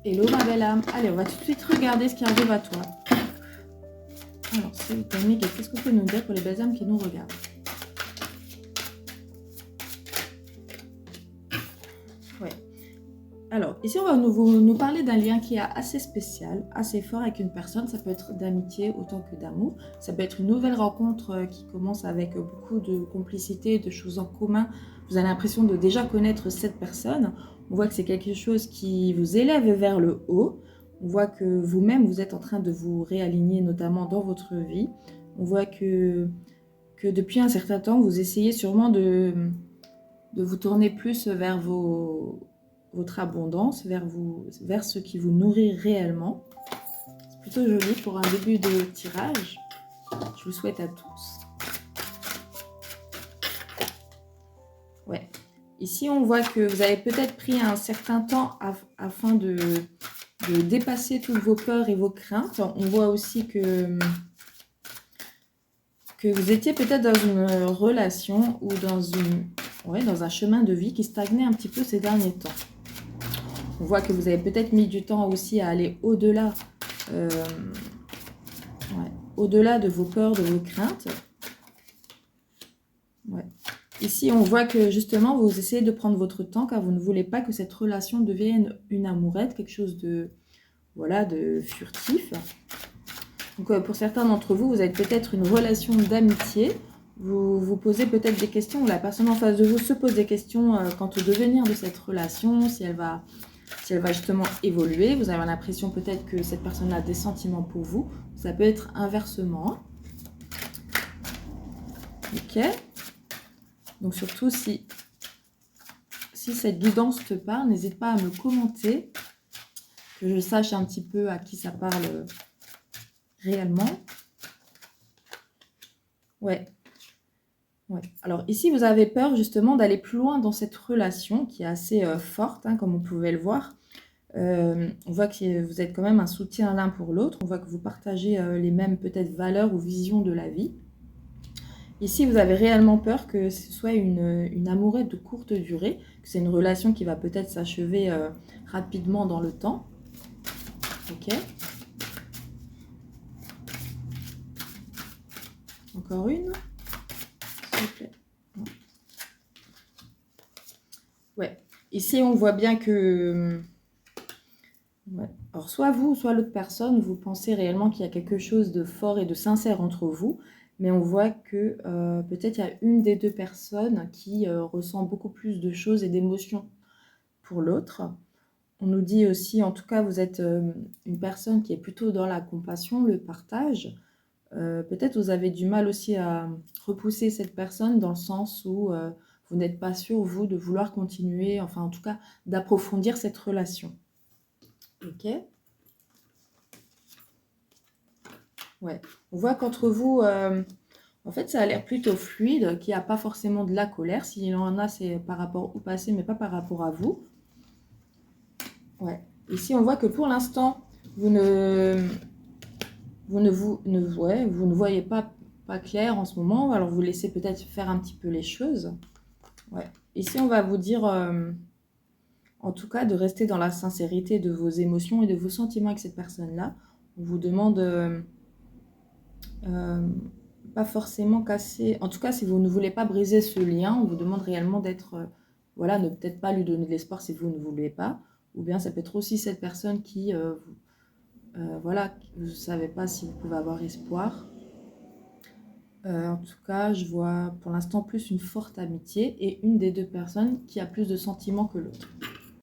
Hello ma belle âme. Allez, on va tout de suite regarder ce qui arrive à toi. Alors, c'est le timing. Qu'est-ce que vous pouvez nous dire pour les belles âmes qui nous regardent? Ouais. Alors, ici, on va nous parler d'un lien qui est assez spécial, assez fort avec une personne. Ça peut être d'amitié autant que d'amour. Ça peut être une nouvelle rencontre qui commence avec beaucoup de complicité, de choses en commun. Vous avez l'impression de déjà connaître cette personne. On voit que c'est quelque chose qui vous élève vers le haut. On voit que vous-même, vous êtes en train de vous réaligner, notamment dans votre vie. On voit que depuis un certain temps, vous essayez sûrement de vous tourner plus vers votre abondance, vers ce qui vous nourrit réellement. C'est plutôt joli pour un début de tirage. Je vous souhaite à tous. Ouais. Ici, on voit que vous avez peut-être pris un certain temps afin de dépasser toutes vos peurs et vos craintes. On voit aussi que vous étiez peut-être dans une relation ou dans un chemin de vie qui stagnait un petit peu ces derniers temps. On voit que vous avez peut-être mis du temps aussi à aller au-delà au-delà de vos peurs, de vos craintes. Ouais. Ici, on voit que justement, vous essayez de prendre votre temps car vous ne voulez pas que cette relation devienne une amourette, quelque chose de furtif. Donc, pour certains d'entre vous, vous avez peut-être une relation d'amitié. Vous vous posez peut-être des questions, ou la personne en face de vous se pose des questions quant au devenir de cette relation, si elle va justement évoluer. Vous avez l'impression peut-être que cette personne a des sentiments pour vous. Ça peut être inversement. Ok. Donc surtout, si cette guidance te parle, n'hésite pas à me commenter, que je sache un petit peu à qui ça parle réellement. Ouais. Alors ici, vous avez peur justement d'aller plus loin dans cette relation qui est assez forte, hein, comme vous pouvez le voir. On voit que vous êtes quand même un soutien l'un pour l'autre. On voit que vous partagez les mêmes peut-être valeurs ou visions de la vie. Ici, vous avez réellement peur que ce soit une amourette de courte durée, que c'est une relation qui va peut-être s'achever rapidement dans le temps. Ok. Encore une. S'il vous plaît. Ouais. Ici, on voit bien que... Ouais. Alors, soit vous, soit l'autre personne, vous pensez réellement qu'il y a quelque chose de fort et de sincère entre vous, mais on voit que peut-être il y a une des deux personnes qui ressent beaucoup plus de choses et d'émotions pour l'autre. On nous dit aussi, en tout cas, vous êtes une personne qui est plutôt dans la compassion, le partage. Peut-être vous avez du mal aussi à repousser cette personne dans le sens où vous n'êtes pas sûr, vous, de vouloir continuer, enfin en tout cas, d'approfondir cette relation. Ok. Ouais. On voit qu'entre vous, en fait, ça a l'air plutôt fluide, qu'il n'y a pas forcément de la colère. S'il en a, c'est par rapport au passé, mais pas par rapport à vous. Ouais. Ici, on voit que pour l'instant, vous ne voyez pas clair en ce moment. Alors, vous laissez peut-être faire un petit peu les choses. Ouais. Ici, on va vous dire, en tout cas, de rester dans la sincérité de vos émotions et de vos sentiments avec cette personne-là. On vous demande pas forcément casser... En tout cas, si vous ne voulez pas briser ce lien, on vous demande réellement d'être... ne peut-être pas lui donner de l'espoir si vous ne voulez pas. Ou bien ça peut être aussi cette personne qui... vous ne savez pas si vous pouvez avoir espoir. En tout cas, je vois pour l'instant plus une forte amitié et une des deux personnes qui a plus de sentiments que l'autre.